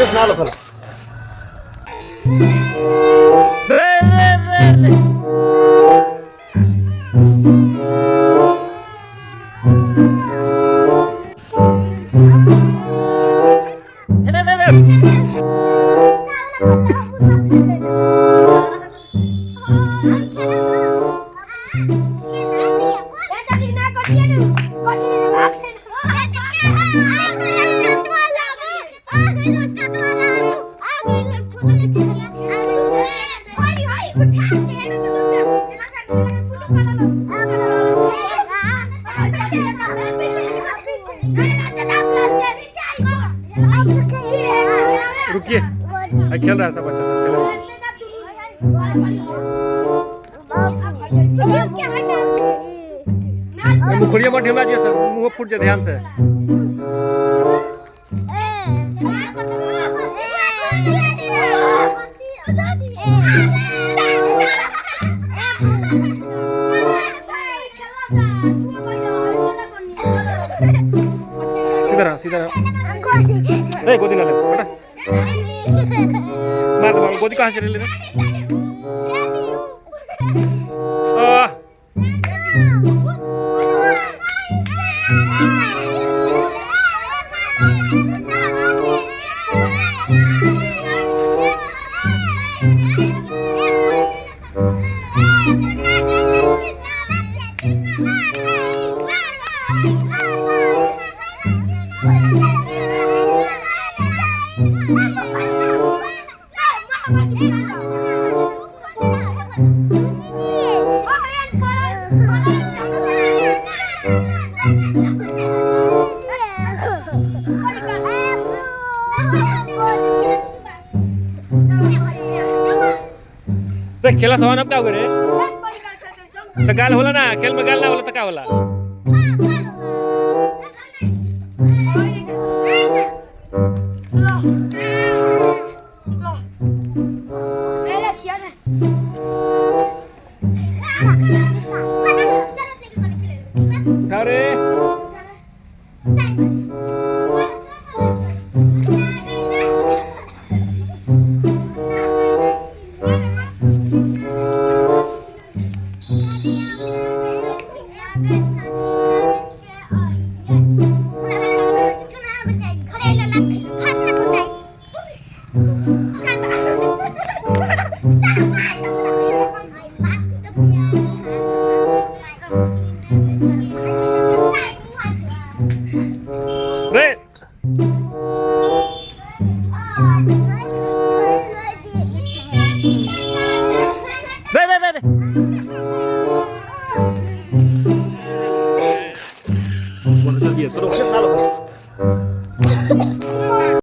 Nalo pala. रुकिए, खेल रहा है सब बच्चा सब मुखड़िया मत ढिमला सर मुंह फूट जाए ध्यान से। सीधा रहा गोदी ना ले बेटा मार दो गोदी कहाँ से ले लेना खेला सवान अब क्या हो रे तो गाल होला ना खेल में गाल ना होला तो क्या होला अरे Bueno, ya 10, pero ¿qué tal?